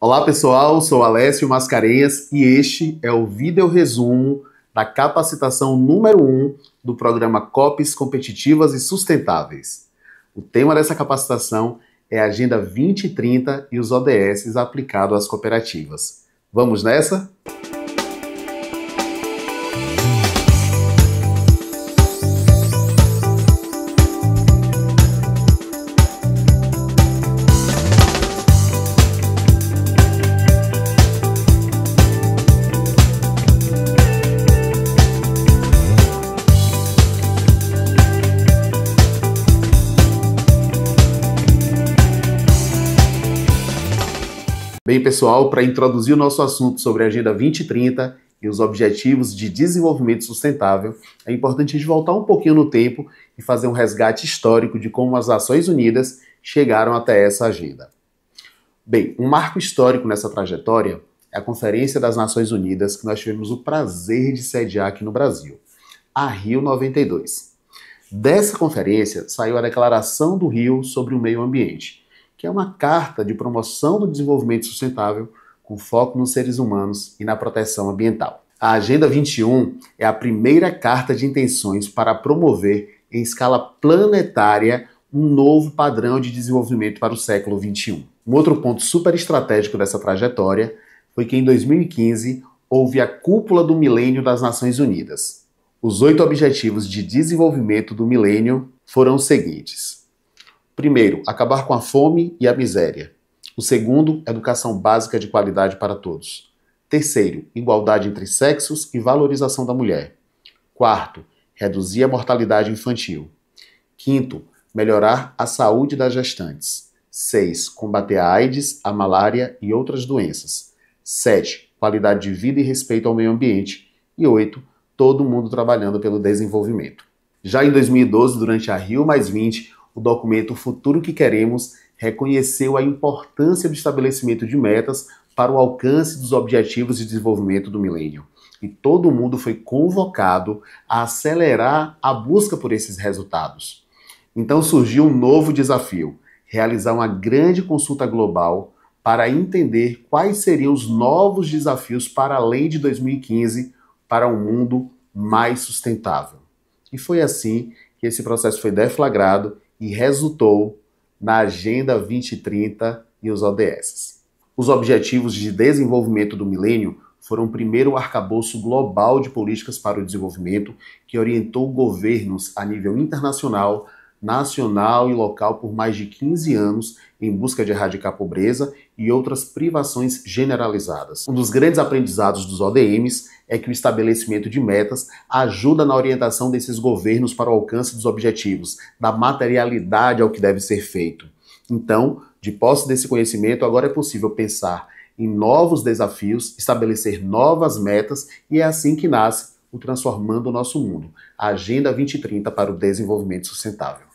Olá pessoal, sou Alessio Mascarenhas e este é o vídeo resumo da capacitação número 1 do programa COPs Competitivas e Sustentáveis. O tema dessa capacitação é a Agenda 2030 e os ODS aplicados às cooperativas. Vamos nessa? Bem, pessoal, para introduzir o nosso assunto sobre a Agenda 2030 e os Objetivos de Desenvolvimento Sustentável, é importante a gente voltar um pouquinho no tempo e fazer um resgate histórico de como as Nações Unidas chegaram até essa agenda. Bem, um marco histórico nessa trajetória é a Conferência das Nações Unidas que nós tivemos o prazer de sediar aqui no Brasil, a Rio 92. Dessa conferência saiu a Declaração do Rio sobre o Meio Ambiente, que é uma carta de promoção do desenvolvimento sustentável com foco nos seres humanos e na proteção ambiental. A Agenda 21 é a primeira carta de intenções para promover, em escala planetária, um novo padrão de desenvolvimento para o século 21. Um outro ponto super estratégico dessa trajetória foi que em 2015 houve a Cúpula do Milênio das Nações Unidas. Os 8 Objetivos de Desenvolvimento do Milênio foram os seguintes. Primeiro, acabar com a fome e a miséria. O segundo, educação básica de qualidade para todos. Terceiro, igualdade entre sexos e valorização da mulher. Quarto, reduzir a mortalidade infantil. Quinto, melhorar a saúde das gestantes. 6, combater a AIDS, a malária e outras doenças. 7, qualidade de vida e respeito ao meio ambiente. E 8, todo mundo trabalhando pelo desenvolvimento. Já em 2012, durante a Rio+20, o documento Futuro que Queremos reconheceu a importância do estabelecimento de metas para o alcance dos Objetivos de Desenvolvimento do Milênio. E todo mundo foi convocado a acelerar a busca por esses resultados. Então surgiu um novo desafio: realizar uma grande consulta global para entender quais seriam os novos desafios para além de 2015 para um mundo mais sustentável. E foi assim que esse processo foi deflagrado e resultou na Agenda 2030 e os ODS. Os Objetivos de Desenvolvimento do Milênio foram o primeiro arcabouço global de políticas para o desenvolvimento que orientou governos a nível internacional, nacional e local por mais de 15 anos em busca de erradicar a pobreza e outras privações generalizadas. Um dos grandes aprendizados dos ODMs é que o estabelecimento de metas ajuda na orientação desses governos para o alcance dos objetivos, da materialidade ao que deve ser feito. Então, de posse desse conhecimento, agora é possível pensar em novos desafios, estabelecer novas metas e é assim que nasce o Transformando o Nosso Mundo, a Agenda 2030 para o Desenvolvimento Sustentável.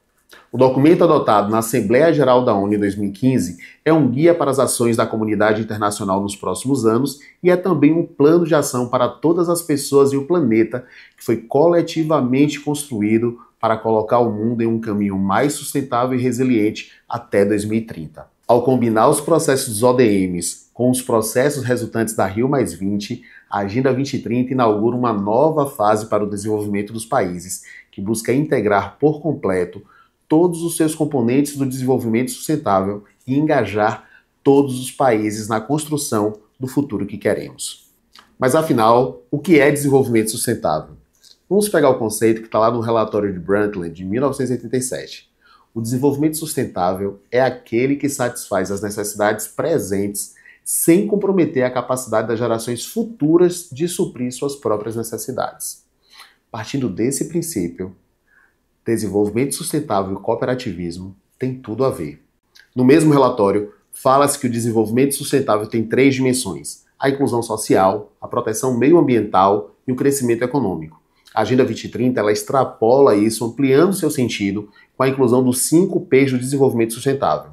O documento adotado na Assembleia Geral da ONU em 2015 é um guia para as ações da comunidade internacional nos próximos anos e é também um plano de ação para todas as pessoas e o planeta que foi coletivamente construído para colocar o mundo em um caminho mais sustentável e resiliente até 2030. Ao combinar os processos dos ODMs com os processos resultantes da Rio+20, a Agenda 2030 inaugura uma nova fase para o desenvolvimento dos países, que busca integrar por completo todos os seus componentes do desenvolvimento sustentável e engajar todos os países na construção do futuro que queremos. Mas afinal, o que é desenvolvimento sustentável? Vamos pegar o conceito que está lá no relatório de Brundtland, de 1987. O desenvolvimento sustentável é aquele que satisfaz as necessidades presentes sem comprometer a capacidade das gerações futuras de suprir suas próprias necessidades. Partindo desse princípio, desenvolvimento sustentável e cooperativismo têm tudo a ver. No mesmo relatório, fala-se que o desenvolvimento sustentável tem 3 dimensões: a inclusão social, a proteção meioambiental e o crescimento econômico. A Agenda 2030 ela extrapola isso, ampliando seu sentido com a inclusão dos 5 P's do desenvolvimento sustentável: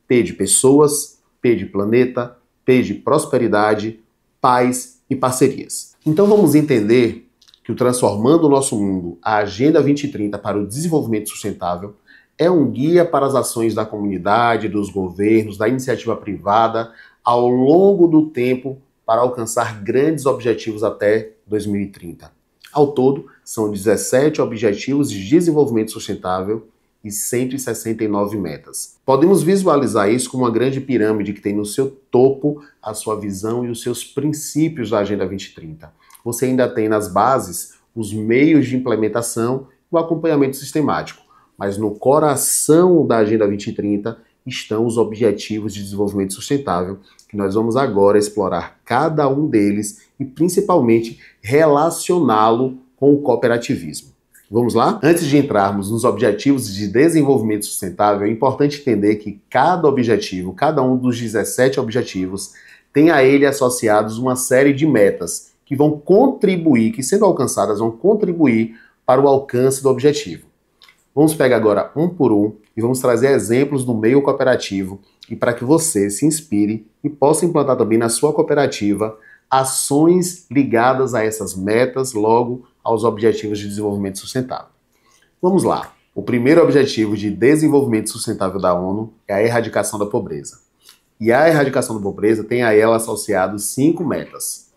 P de pessoas, P de planeta, P de prosperidade, paz e parcerias. Então vamos entender que o Transformando o Nosso Mundo, a Agenda 2030 para o Desenvolvimento Sustentável, é um guia para as ações da comunidade, dos governos, da iniciativa privada, ao longo do tempo para alcançar grandes objetivos até 2030. Ao todo, são 17 Objetivos de Desenvolvimento Sustentável e 169 metas. Podemos visualizar isso como uma grande pirâmide que tem no seu topo a sua visão e os seus princípios da Agenda 2030. Você ainda tem nas bases os meios de implementação e o acompanhamento sistemático, mas no coração da Agenda 2030 estão os Objetivos de Desenvolvimento Sustentável, que nós vamos agora explorar cada um deles e principalmente relacioná-lo com o cooperativismo. Vamos lá? Antes de entrarmos nos Objetivos de Desenvolvimento Sustentável, é importante entender que cada objetivo, cada um dos 17 objetivos, tem a ele associados uma série de metas que vão contribuir, que sendo alcançadas vão contribuir para o alcance do objetivo. Vamos pegar agora um por um e vamos trazer exemplos do meio cooperativo e para que você se inspire e possa implantar também na sua cooperativa ações ligadas a essas metas, logo aos Objetivos de Desenvolvimento Sustentável. Vamos lá. O primeiro Objetivo de Desenvolvimento Sustentável da ONU é a erradicação da pobreza. E a erradicação da pobreza tem a ela associados 5 metas.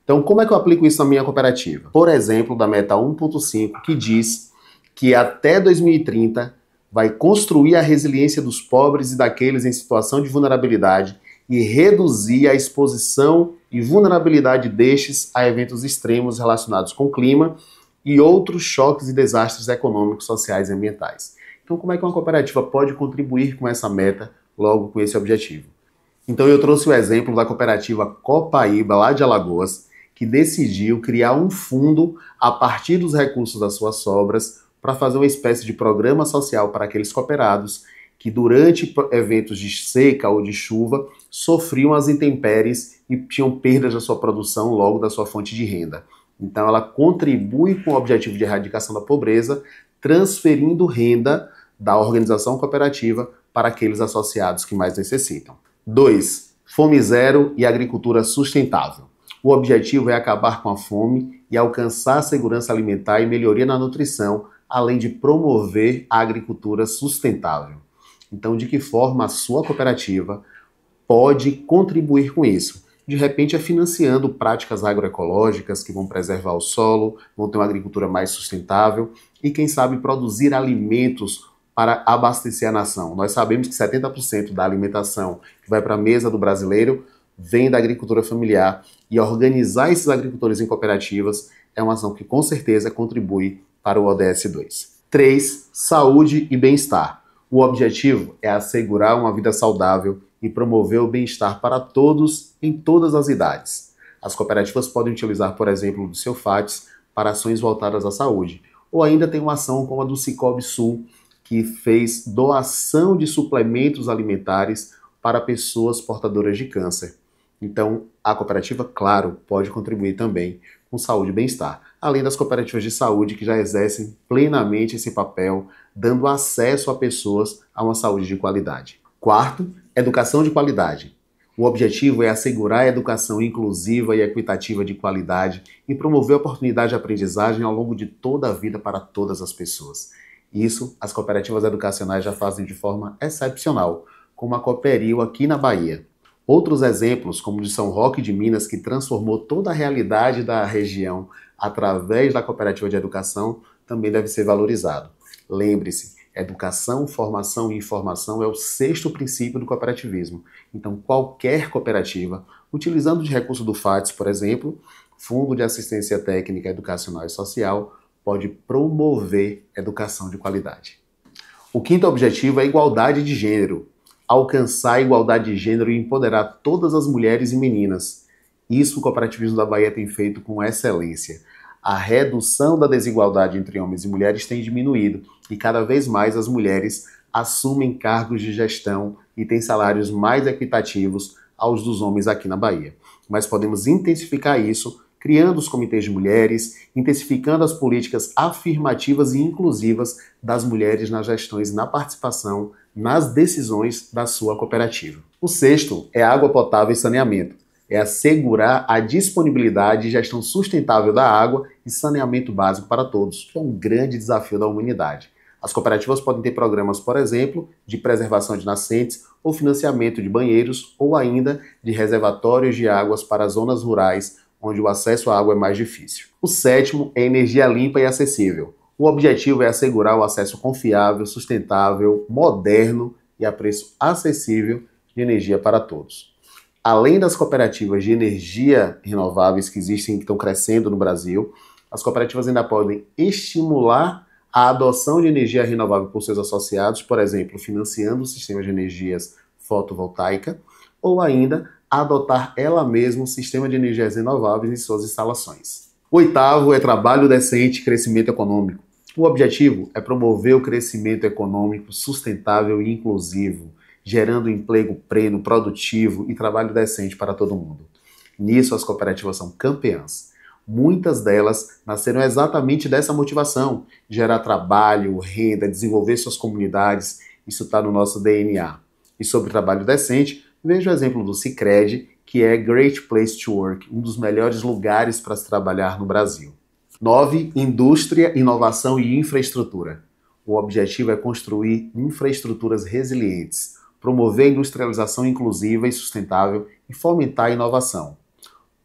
Então, como é que eu aplico isso na minha cooperativa? Por exemplo, da meta 1.5, que diz que até 2030 vai construir a resiliência dos pobres e daqueles em situação de vulnerabilidade e reduzir a exposição e vulnerabilidade destes a eventos extremos relacionados com o clima e outros choques e desastres econômicos, sociais e ambientais. Então, como é que uma cooperativa pode contribuir com essa meta, logo com esse objetivo? Então, eu trouxe o exemplo da cooperativa Copaíba, lá de Alagoas, que decidiu criar um fundo a partir dos recursos das suas sobras para fazer uma espécie de programa social para aqueles cooperados que durante eventos de seca ou de chuva sofriam as intempéries e tinham perdas da sua produção, logo da sua fonte de renda. Então ela contribui com o objetivo de erradicação da pobreza, transferindo renda da organização cooperativa para aqueles associados que mais necessitam. 2. Fome zero e agricultura sustentável. O objetivo é acabar com a fome e alcançar a segurança alimentar e melhoria na nutrição, além de promover a agricultura sustentável. Então, de que forma a sua cooperativa pode contribuir com isso? De repente, é financiando práticas agroecológicas que vão preservar o solo, vão ter uma agricultura mais sustentável e, quem sabe, produzir alimentos para abastecer a nação. Nós sabemos que 70% da alimentação que vai para a mesa do brasileiro vem da agricultura familiar e organizar esses agricultores em cooperativas é uma ação que, com certeza, contribui para o ODS 2. 3. Saúde e bem-estar. O objetivo é assegurar uma vida saudável e promover o bem-estar para todos em todas as idades. As cooperativas podem utilizar, por exemplo, do seu FATS para ações voltadas à saúde. Ou ainda tem uma ação como a do Cicobi Sul, que fez doação de suplementos alimentares para pessoas portadoras de câncer. Então, a cooperativa, claro, pode contribuir também com saúde e bem-estar, além das cooperativas de saúde que já exercem plenamente esse papel, dando acesso a pessoas a uma saúde de qualidade. 4. Educação de qualidade. O objetivo é assegurar a educação inclusiva e equitativa de qualidade e promover a oportunidade de aprendizagem ao longo de toda a vida para todas as pessoas. Isso, as cooperativas educacionais já fazem de forma excepcional, como a Cooperil aqui na Bahia. Outros exemplos, como o de São Roque de Minas, que transformou toda a realidade da região através da cooperativa de educação, também deve ser valorizado. Lembre-se, educação, formação e informação é o 6º princípio do cooperativismo. Então, qualquer cooperativa, utilizando de recurso do FATS, por exemplo, Fundo de Assistência Técnica, Educacional e Social, pode promover educação de qualidade. O 5º objetivo é a igualdade de gênero. Alcançar a igualdade de gênero e empoderar todas as mulheres e meninas. Isso o cooperativismo da Bahia tem feito com excelência. A redução da desigualdade entre homens e mulheres tem diminuído e cada vez mais as mulheres assumem cargos de gestão e têm salários mais equitativos aos dos homens aqui na Bahia. Mas podemos intensificar isso criando os comitês de mulheres, intensificando as políticas afirmativas e inclusivas das mulheres nas gestões e na participação nas decisões da sua cooperativa. O 6º é água potável e saneamento. É assegurar a disponibilidade e gestão sustentável da água e saneamento básico para todos, que é um grande desafio da humanidade. As cooperativas podem ter programas, por exemplo, de preservação de nascentes ou financiamento de banheiros ou ainda de reservatórios de águas para zonas rurais onde o acesso à água é mais difícil. O sétimo é energia limpa e acessível. O objetivo é assegurar o acesso confiável, sustentável, moderno e a preço acessível de energia para todos. Além das cooperativas de energia renováveis que existem, que estão crescendo no Brasil, as cooperativas ainda podem estimular a adoção de energia renovável por seus associados, por exemplo, financiando o sistema de energias fotovoltaica, ou ainda adotar ela mesma um sistema de energias renováveis em suas instalações. O oitavo é trabalho decente e crescimento econômico. O objetivo é promover o crescimento econômico sustentável e inclusivo, gerando emprego pleno, produtivo e trabalho decente para todo mundo. Nisso, as cooperativas são campeãs. Muitas delas nasceram exatamente dessa motivação, gerar trabalho, renda, desenvolver suas comunidades. Isso está no nosso DNA. E sobre trabalho decente, veja o exemplo do Sicredi, que é Great Place to Work, um dos melhores lugares para se trabalhar no Brasil. 9. Indústria, inovação e infraestrutura. O objetivo é construir infraestruturas resilientes, promover a industrialização inclusiva e sustentável e fomentar a inovação.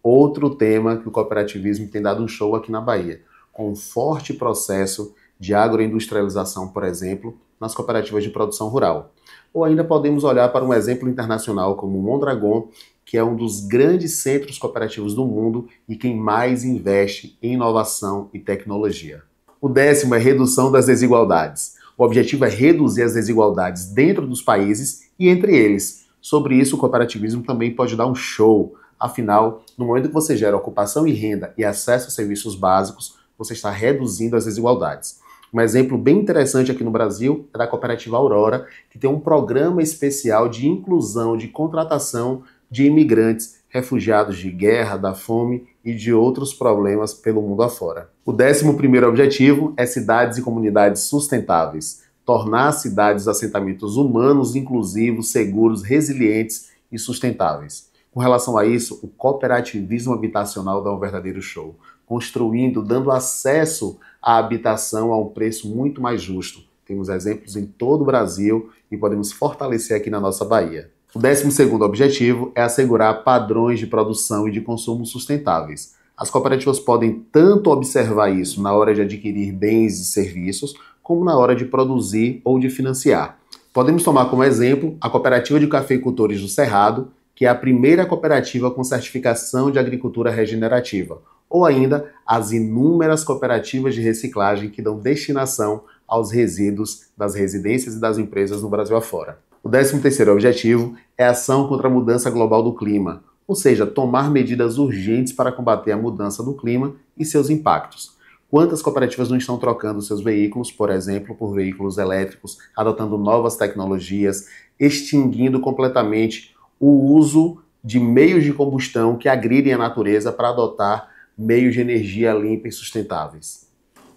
Outro tema que o cooperativismo tem dado um show aqui na Bahia, com um forte processo de agroindustrialização, por exemplo, nas cooperativas de produção rural. Ou ainda podemos olhar para um exemplo internacional como o Mondragon, que é um dos grandes centros cooperativos do mundo e quem mais investe em inovação e tecnologia. O 10º é redução das desigualdades. O objetivo é reduzir as desigualdades dentro dos países e entre eles. Sobre isso, o cooperativismo também pode dar um show. Afinal, no momento que você gera ocupação e renda e acesso a serviços básicos, você está reduzindo as desigualdades. Um exemplo bem interessante aqui no Brasil é da cooperativa Aurora, que tem um programa especial de inclusão, de contratação de imigrantes, refugiados de guerra, da fome e de outros problemas pelo mundo afora. O 11º objetivo é cidades e comunidades sustentáveis. Tornar as cidades assentamentos humanos, inclusivos, seguros, resilientes e sustentáveis. Com relação a isso, o cooperativismo habitacional dá um verdadeiro show, construindo, dando acesso à habitação a um preço muito mais justo. Temos exemplos em todo o Brasil e podemos fortalecer aqui na nossa Bahia. O 12º objetivo é assegurar padrões de produção e de consumo sustentáveis. As cooperativas podem tanto observar isso na hora de adquirir bens e serviços, como na hora de produzir ou de financiar. Podemos tomar como exemplo a Cooperativa de Cafeicultores do Cerrado, que é a primeira cooperativa com certificação de agricultura regenerativa, ou ainda as inúmeras cooperativas de reciclagem que dão destinação aos resíduos das residências e das empresas no Brasil afora. O 13º objetivo é a ação contra a mudança global do clima, ou seja, tomar medidas urgentes para combater a mudança do clima e seus impactos. Quantas cooperativas não estão trocando seus veículos, por exemplo, por veículos elétricos, adotando novas tecnologias, extinguindo completamente o uso de meios de combustão que agridem a natureza para adotar meios de energia limpa e sustentáveis.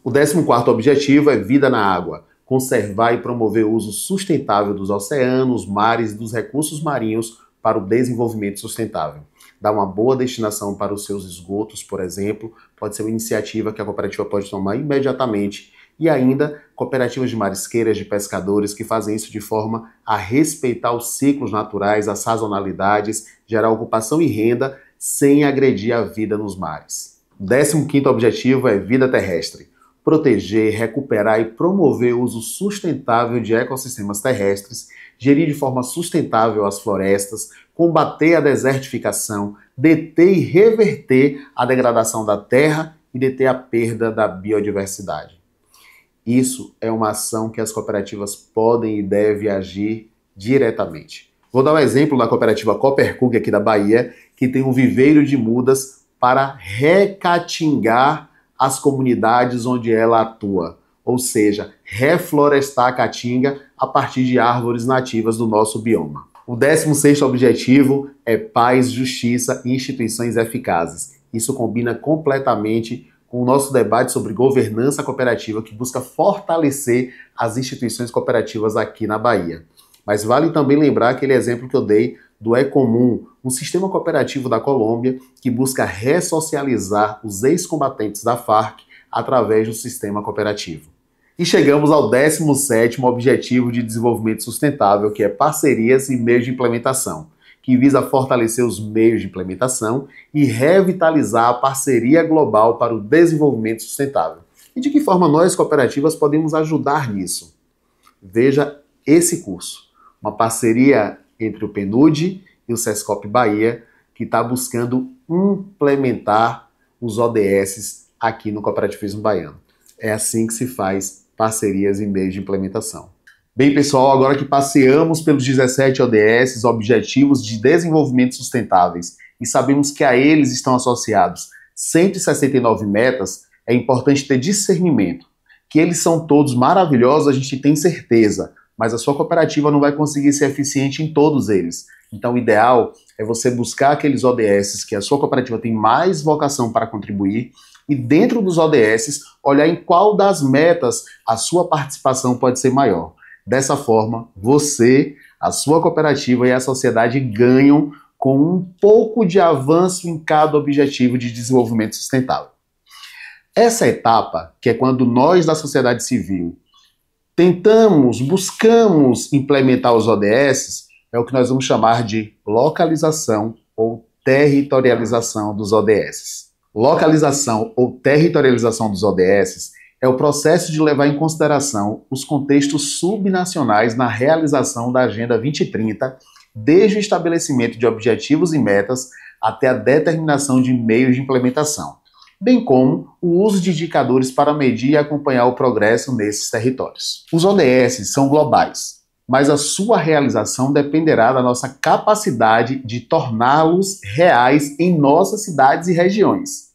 O 14º objetivo é vida na água, conservar e promover o uso sustentável dos oceanos, mares e dos recursos marinhos para o desenvolvimento sustentável. Dar uma boa destinação para os seus esgotos, por exemplo, pode ser uma iniciativa que a cooperativa pode tomar imediatamente. E ainda, cooperativas de marisqueiras, de pescadores que fazem isso de forma a respeitar os ciclos naturais, as sazonalidades, gerar ocupação e renda sem agredir a vida nos mares. O 15º objetivo é vida terrestre. Proteger, recuperar e promover o uso sustentável de ecossistemas terrestres, gerir de forma sustentável as florestas, combater a desertificação, deter e reverter a degradação da terra e deter a perda da biodiversidade. Isso é uma ação que as cooperativas podem e devem agir diretamente. Vou dar um exemplo da cooperativa Coopercook aqui da Bahia, que tem um viveiro de mudas para recatingar as comunidades onde ela atua, ou seja, reflorestar a caatinga a partir de árvores nativas do nosso bioma. O 16º objetivo é paz, justiça e instituições eficazes. Isso combina completamente com o nosso debate sobre governança cooperativa, que busca fortalecer as instituições cooperativas aqui na Bahia. Mas vale também lembrar aquele exemplo que eu dei do Ecomum, um sistema cooperativo da Colômbia que busca ressocializar os ex-combatentes da Farc através do sistema cooperativo. E chegamos ao 17º Objetivo de Desenvolvimento Sustentável, que é parcerias e meios de implementação, que visa fortalecer os meios de implementação e revitalizar a parceria global para o desenvolvimento sustentável. E de que forma nós, cooperativas, podemos ajudar nisso? Veja esse curso, uma parceria entre o PNUD e o Sescop Bahia, que está buscando implementar os ODS aqui no cooperativismo baiano. É assim que se faz parcerias e meios de implementação. Bem, pessoal, agora que passeamos pelos 17 ODS, Objetivos de Desenvolvimento Sustentáveis, e sabemos que a eles estão associados 169 metas, é importante ter discernimento. Que eles são todos maravilhosos, a gente tem certeza, mas a sua cooperativa não vai conseguir ser eficiente em todos eles. Então, o ideal é você buscar aqueles ODS que a sua cooperativa tem mais vocação para contribuir e, dentro dos ODS, olhar em qual das metas a sua participação pode ser maior. Dessa forma, você, a sua cooperativa e a sociedade ganham com um pouco de avanço em cada objetivo de desenvolvimento sustentável. Essa etapa, que é quando nós da sociedade civil buscamos implementar os ODS, é o que nós vamos chamar de localização ou territorialização dos ODS. Localização ou territorialização dos ODS é o processo de levar em consideração os contextos subnacionais na realização da Agenda 2030, desde o estabelecimento de objetivos e metas até a determinação de meios de implementação, bem como o uso de indicadores para medir e acompanhar o progresso nesses territórios. Os ODS são globais, mas a sua realização dependerá da nossa capacidade de torná-los reais em nossas cidades e regiões.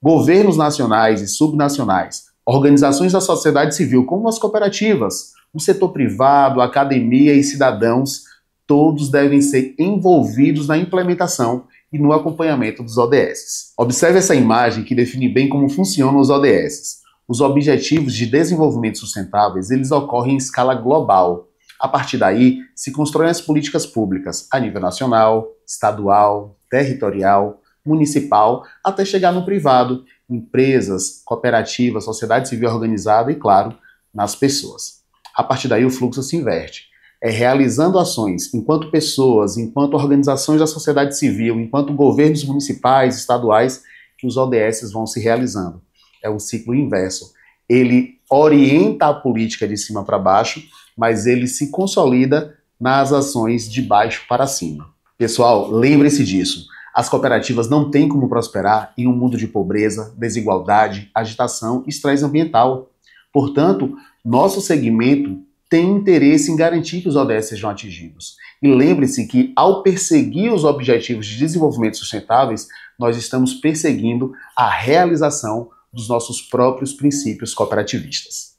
Governos nacionais e subnacionais, organizações da sociedade civil, como as cooperativas, o setor privado, a academia e cidadãos, todos devem ser envolvidos na implementação e no acompanhamento dos ODS. Observe essa imagem que define bem como funcionam os ODS. Os Objetivos de Desenvolvimento Sustentáveis, eles ocorrem em escala global. A partir daí, se constroem as políticas públicas a nível nacional, estadual, territorial, municipal, até chegar no privado, empresas, cooperativas, sociedade civil organizada e, claro, nas pessoas. A partir daí, o fluxo se inverte. É realizando ações enquanto pessoas, enquanto organizações da sociedade civil, enquanto governos municipais, estaduais, que os ODS vão se realizando. É um ciclo inverso. Ele orienta a política de cima para baixo, mas ele se consolida nas ações de baixo para cima. Pessoal, lembre-se disso. As cooperativas não têm como prosperar em um mundo de pobreza, desigualdade, agitação e estresse ambiental. Portanto, nosso segmento tem interesse em garantir que os ODS sejam atingidos. E lembre-se que, ao perseguir os Objetivos de Desenvolvimento Sustentáveis, nós estamos perseguindo a realização dos nossos próprios princípios cooperativistas.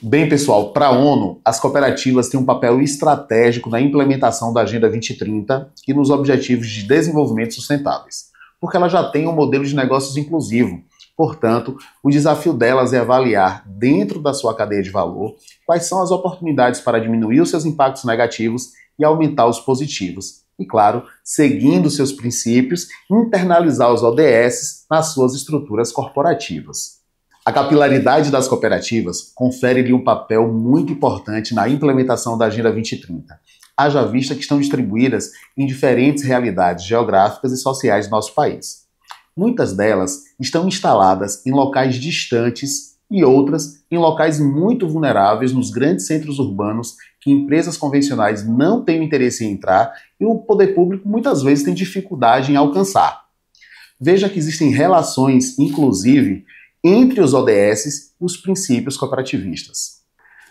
Bem, pessoal, para a ONU, as cooperativas têm um papel estratégico na implementação da Agenda 2030 e nos Objetivos de Desenvolvimento Sustentáveis, porque elas já têm um modelo de negócios inclusivo. Portanto, o desafio delas é avaliar, dentro da sua cadeia de valor, quais são as oportunidades para diminuir os seus impactos negativos e aumentar os positivos. E, claro, seguindo seus princípios, internalizar os ODS nas suas estruturas corporativas. A capilaridade das cooperativas confere-lhe um papel muito importante na implementação da Agenda 2030, haja vista que estão distribuídas em diferentes realidades geográficas e sociais do nosso país. Muitas delas estão instaladas em locais distantes e outras em locais muito vulneráveis nos grandes centros urbanos que empresas convencionais não têm interesse em entrar e o poder público muitas vezes tem dificuldade em alcançar. Veja que existem relações, inclusive, entre os ODS e os princípios cooperativistas.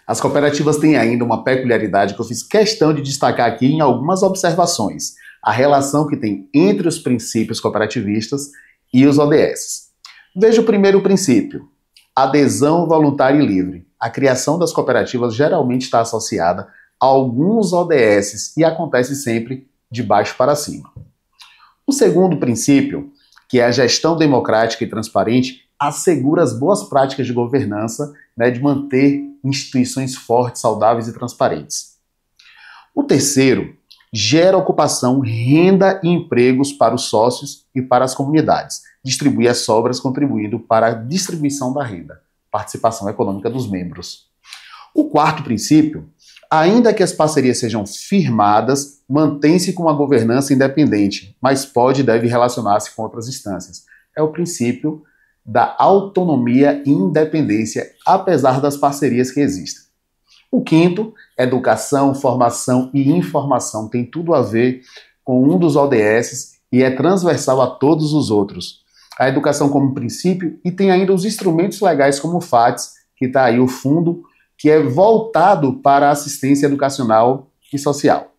As cooperativas têm ainda uma peculiaridade que eu fiz questão de destacar aqui em algumas observações, a relação que tem entre os princípios cooperativistas e os ODS. Veja o primeiro princípio, adesão voluntária e livre. A criação das cooperativas geralmente está associada a alguns ODS e acontece sempre de baixo para cima. O segundo princípio, que é a gestão democrática e transparente, assegura as boas práticas de governança, de manter instituições fortes, saudáveis e transparentes. O terceiro gera ocupação, renda e empregos para os sócios e para as comunidades. Distribui as sobras, contribuindo para a distribuição da renda, participação econômica dos membros. O quarto princípio, ainda que as parcerias sejam firmadas, mantém-se com uma governança independente, mas pode e deve relacionar-se com outras instâncias. É o princípio da autonomia e independência, apesar das parcerias que existem. O quinto, educação, formação e informação, tem tudo a ver com um dos ODS e é transversal a todos os outros. A educação como princípio e tem ainda os instrumentos legais como o FATS, que está aí o fundo, que é voltado para a assistência educacional e social.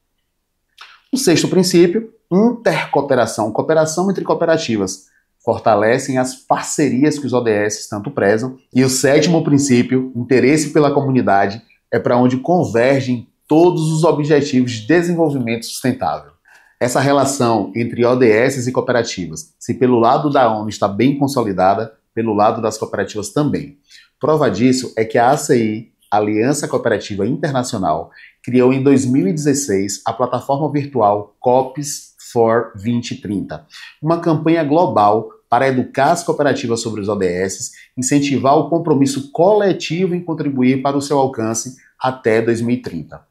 O sexto princípio, intercooperação, cooperação entre cooperativas, fortalecem as parcerias que os ODS tanto prezam. E o sétimo princípio, interesse pela comunidade, é para onde convergem todos os objetivos de desenvolvimento sustentável. Essa relação entre ODS e cooperativas, se pelo lado da ONU está bem consolidada, pelo lado das cooperativas também. Prova disso é que a ACI, Aliança Cooperativa Internacional, criou em 2016 a plataforma virtual COPS for 2030, uma campanha global para educar as cooperativas sobre os ODS, incentivar o compromisso coletivo em contribuir para o seu alcance até 2030.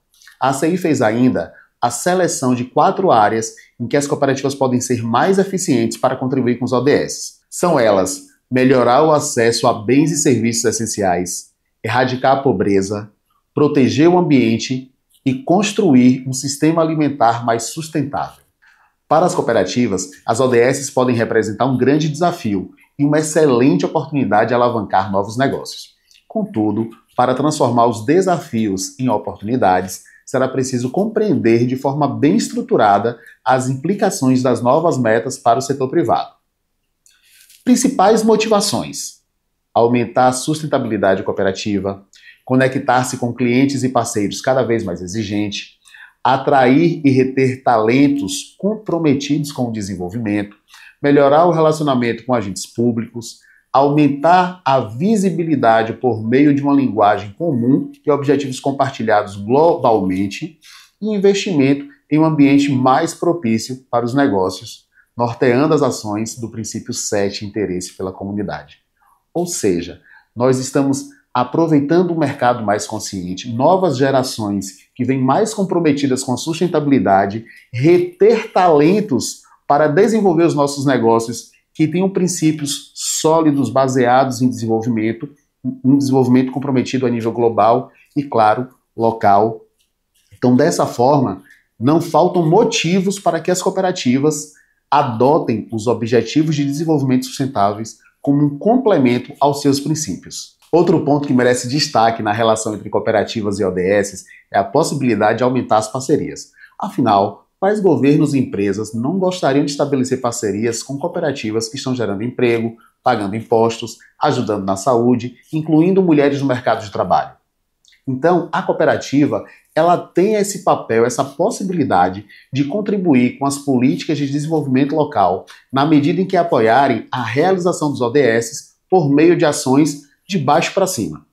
A ACI fez ainda a seleção de 4 áreas em que as cooperativas podem ser mais eficientes para contribuir com os ODS. São elas: melhorar o acesso a bens e serviços essenciais, erradicar a pobreza, proteger o ambiente e construir um sistema alimentar mais sustentável. Para as cooperativas, as ODS podem representar um grande desafio e uma excelente oportunidade de alavancar novos negócios. Contudo, para transformar os desafios em oportunidades, será preciso compreender de forma bem estruturada as implicações das novas metas para o setor privado. Principais motivações: aumentar a sustentabilidade cooperativa, conectar-se com clientes e parceiros cada vez mais exigentes, atrair e reter talentos comprometidos com o desenvolvimento, melhorar o relacionamento com agentes públicos, aumentar a visibilidade por meio de uma linguagem comum e objetivos compartilhados globalmente, e investimento em um ambiente mais propício para os negócios, norteando as ações do princípio 7, interesse pela comunidade. Ou seja, nós estamos aproveitando um mercado mais consciente, novas gerações que vêm mais comprometidas com a sustentabilidade, reter talentos para desenvolver os nossos negócios que tenham princípios sólidos baseados em desenvolvimento, um desenvolvimento comprometido a nível global e, claro, local. Então, dessa forma, não faltam motivos para que as cooperativas adotem os objetivos de desenvolvimento sustentáveis como um complemento aos seus princípios. Outro ponto que merece destaque na relação entre cooperativas e ODS é a possibilidade de aumentar as parcerias. Afinal, quais governos e empresas não gostariam de estabelecer parcerias com cooperativas que estão gerando emprego, pagando impostos, ajudando na saúde, incluindo mulheres no mercado de trabalho? Então, a cooperativa, ela tem esse papel, essa possibilidade de contribuir com as políticas de desenvolvimento local, na medida em que apoiarem a realização dos ODS por meio de ações de baixo para cima.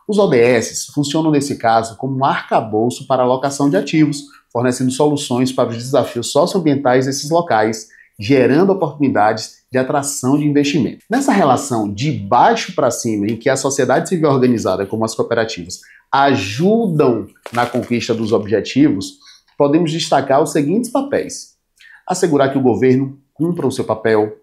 Os ODS funcionam, nesse caso, como um arcabouço para a alocação de ativos, fornecendo soluções para os desafios socioambientais desses locais, gerando oportunidades de atração de investimento. Nessa relação de baixo para cima, em que a sociedade civil organizada, como as cooperativas, ajudam na conquista dos objetivos, podemos destacar os seguintes papéis: assegurar que o governo cumpra o seu papel,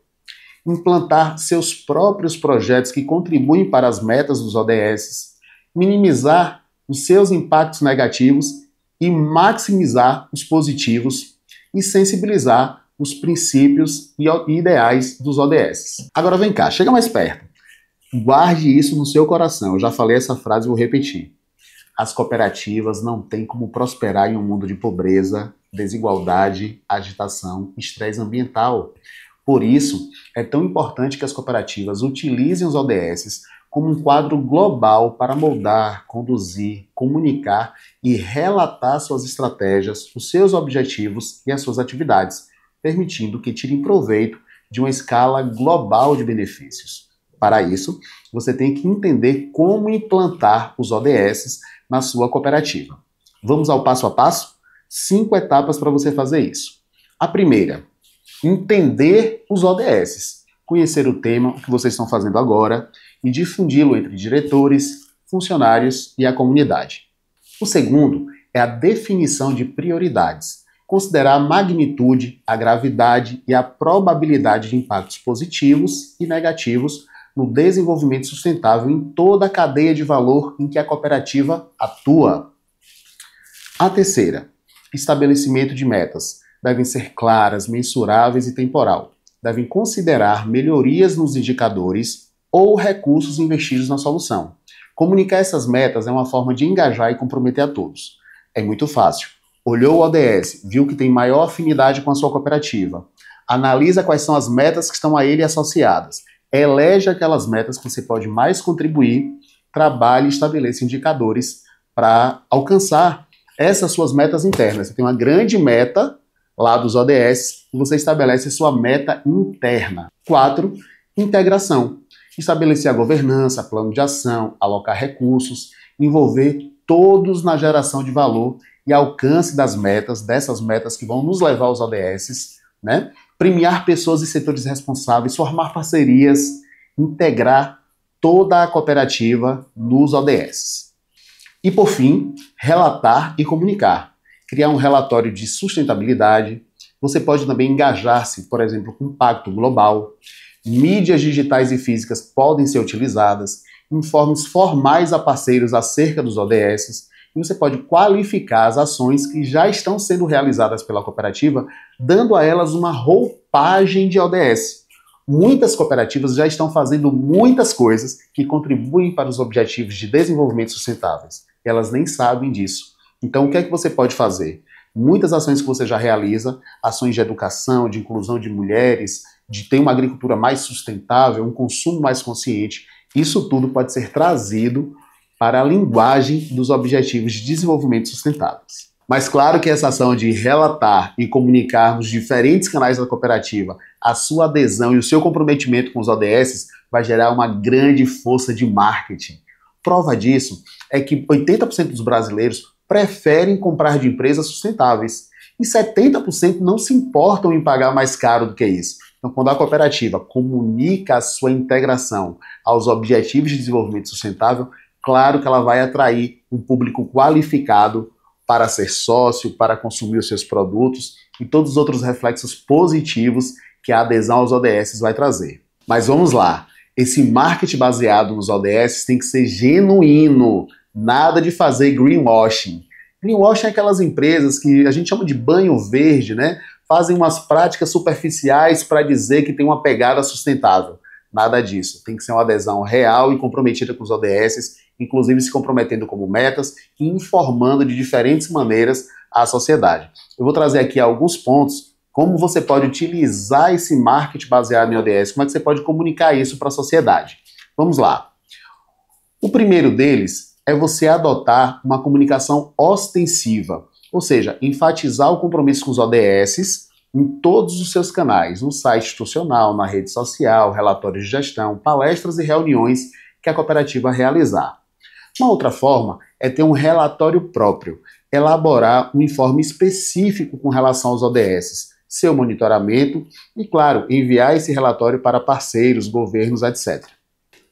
implantar seus próprios projetos que contribuem para as metas dos ODS, minimizar os seus impactos negativos e maximizar os positivos, e sensibilizar os princípios e ideais dos ODS. Agora vem cá, chega mais perto. Guarde isso no seu coração. Eu já falei essa frase e vou repetir. As cooperativas não têm como prosperar em um mundo de pobreza, desigualdade, agitação, estresse ambiental. Por isso, é tão importante que as cooperativas utilizem os ODS como um quadro global para moldar, conduzir, comunicar e relatar suas estratégias, os seus objetivos e as suas atividades, permitindo que tirem proveito de uma escala global de benefícios. Para isso, você tem que entender como implantar os ODS na sua cooperativa. Vamos ao passo a passo? 5 etapas para você fazer isso. A primeira, entender os ODS, conhecer o tema que vocês estão fazendo agora e difundi-lo entre diretores, funcionários e a comunidade. O segundo é a definição de prioridades, considerar a magnitude, a gravidade e a probabilidade de impactos positivos e negativos no desenvolvimento sustentável em toda a cadeia de valor em que a cooperativa atua. A terceira, estabelecimento de metas. Devem ser claras, mensuráveis e temporal. Devem considerar melhorias nos indicadores ou recursos investidos na solução. Comunicar essas metas é uma forma de engajar e comprometer a todos. É muito fácil. Olhou o ODS, viu que tem maior afinidade com a sua cooperativa. Analisa quais são as metas que estão a ele associadas. Elege aquelas metas que você pode mais contribuir, trabalhe e estabeleça indicadores para alcançar essas suas metas internas. Você tem uma grande meta lá dos ODS e você estabelece a sua meta interna. 4. Integração. Estabelecer a governança, plano de ação, alocar recursos, envolver todos na geração de valor e alcance dessas metas que vão nos levar aos ODS, né? Premiar pessoas e setores responsáveis, formar parcerias, integrar toda a cooperativa nos ODS. E, por fim, relatar e comunicar. Criar um relatório de sustentabilidade. Você pode também engajar-se, por exemplo, com o Pacto Global. Mídias digitais e físicas podem ser utilizadas. Informes formais a parceiros acerca dos ODS. E você pode qualificar as ações que já estão sendo realizadas pela cooperativa, dando a elas uma roupagem de ODS. Muitas cooperativas já estão fazendo muitas coisas que contribuem para os objetivos de desenvolvimento sustentáveis. E elas nem sabem disso. Então, o que é que você pode fazer? Muitas ações que você já realiza, ações de educação, de inclusão de mulheres, de ter uma agricultura mais sustentável, um consumo mais consciente, isso tudo pode ser trazido para a linguagem dos Objetivos de Desenvolvimento Sustentáveis. Mas claro que essa ação de relatar e comunicar nos diferentes canais da cooperativa a sua adesão e o seu comprometimento com os ODS vai gerar uma grande força de marketing. Prova disso é que 80% dos brasileiros preferem comprar de empresas sustentáveis e 70% não se importam em pagar mais caro do que isso. Então, quando a cooperativa comunica a sua integração aos Objetivos de Desenvolvimento Sustentável, claro que ela vai atrair um público qualificado para ser sócio, para consumir os seus produtos e todos os outros reflexos positivos que a adesão aos ODS vai trazer. Mas vamos lá, esse marketing baseado nos ODS tem que ser genuíno, nada de fazer greenwashing. Greenwashing é aquelas empresas que a gente chama de banho verde, né? Fazem umas práticas superficiais para dizer que tem uma pegada sustentável. Nada disso, tem que ser uma adesão real e comprometida com os ODS, inclusive se comprometendo como metas e informando de diferentes maneiras a sociedade. Eu vou trazer aqui alguns pontos, como você pode utilizar esse marketing baseado em ODS, como é que você pode comunicar isso para a sociedade. Vamos lá. O primeiro deles é você adotar uma comunicação ostensiva, ou seja, enfatizar o compromisso com os ODS em todos os seus canais, no site institucional, na rede social, relatórios de gestão, palestras e reuniões que a cooperativa realizar. Uma outra forma é ter um relatório próprio, elaborar um informe específico com relação aos ODS, seu monitoramento e, claro, enviar esse relatório para parceiros, governos, etc.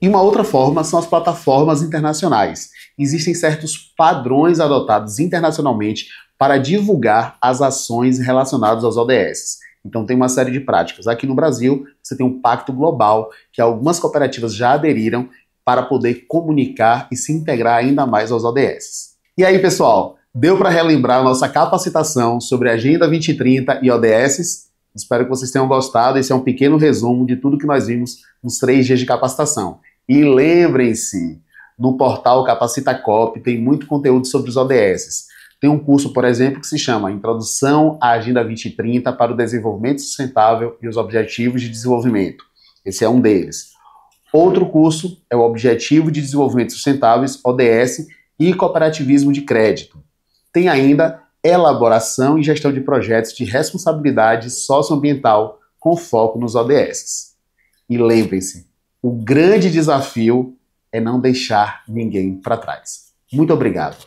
E uma outra forma são as plataformas internacionais. Existem certos padrões adotados internacionalmente para divulgar as ações relacionadas aos ODS. Então tem uma série de práticas. Aqui no Brasil, você tem um Pacto Global, que algumas cooperativas já aderiram para poder comunicar e se integrar ainda mais aos ODS. E aí, pessoal, deu para relembrar a nossa capacitação sobre a Agenda 2030 e ODS? Espero que vocês tenham gostado. Esse é um pequeno resumo de tudo que nós vimos nos 3 dias de capacitação. E lembrem-se, no portal Capacita Coop tem muito conteúdo sobre os ODS. Tem um curso, por exemplo, que se chama Introdução à Agenda 2030 para o Desenvolvimento Sustentável e os Objetivos de Desenvolvimento. Esse é um deles. Outro curso é o Objetivo de Desenvolvimento Sustentáveis, ODS, e Cooperativismo de Crédito. Tem ainda Elaboração e Gestão de Projetos de Responsabilidade Socioambiental com foco nos ODS. E lembrem-se, o grande desafio é não deixar ninguém para trás. Muito obrigado.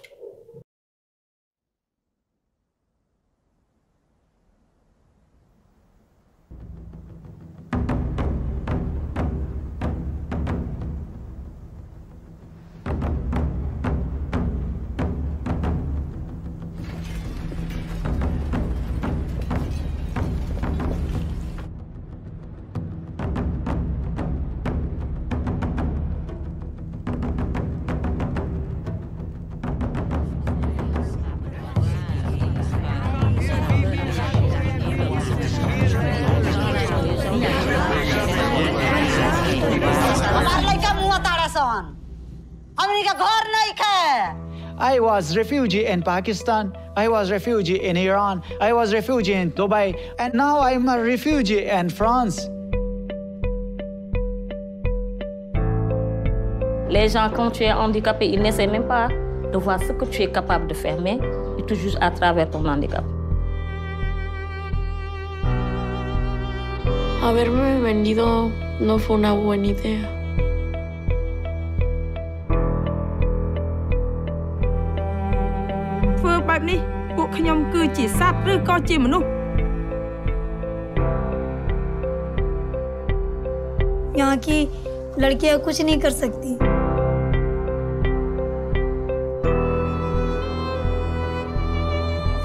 I was refugee in Pakistan, I was refugee in Iran, I was refugee in Dubai, and now I'm a refugee in France. Les gens, quand tu es handicapé, ils n'essaient même pas de voir ce que tu es capable de faire, mais ils te jugent à travers ton handicap. Haberme venido no fue una buena idea. यहाँ की लड़कियां कुछ नहीं कर सकती।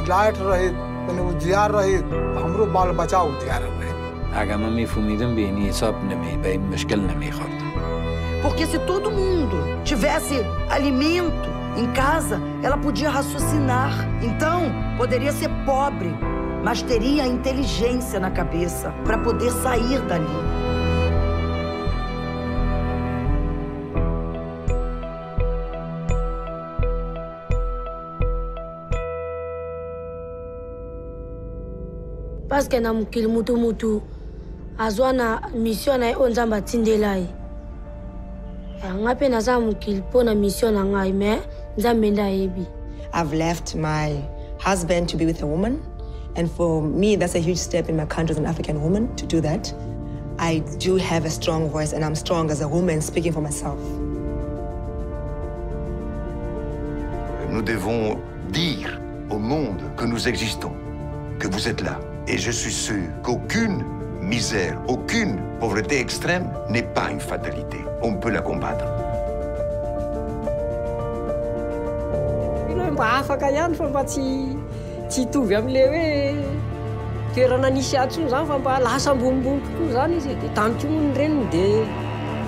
लाइट रहित, उजियार रहित, हमरो बाल बचाव उजियार रहित. Agama me fumidam bem e só na me bem مشكل na me خالد. Porque se todo mundo tivesse alimento em casa, ela podia raciocinar. Então, poderia ser pobre, mas teria inteligência na cabeça para poder sair dali. Parce que na mukil mutu azwana mission na onzamba tindelai. Ngape na za mukil pona mission na ngai me nzambe ndayebi. I've left my husband to be with a woman, and for me that's a huge step in my country as an African woman to do that. I do have a strong voice and I'm strong as a woman speaking for myself. Nous devons dire au monde que nous existons, que vous êtes là. Et je suis sûr qu'aucune misère, aucune pauvreté extrême n'est pas une fatalité. On peut la combattre. Afaka ihany fa mba tsy hitovy amin'le hoe toerana nisy atsony zany fa mba lasa ambonimbony kokoa zany izy. Dia tany koa moa ny reniny dia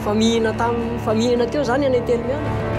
famihina teo zany any Telimeana.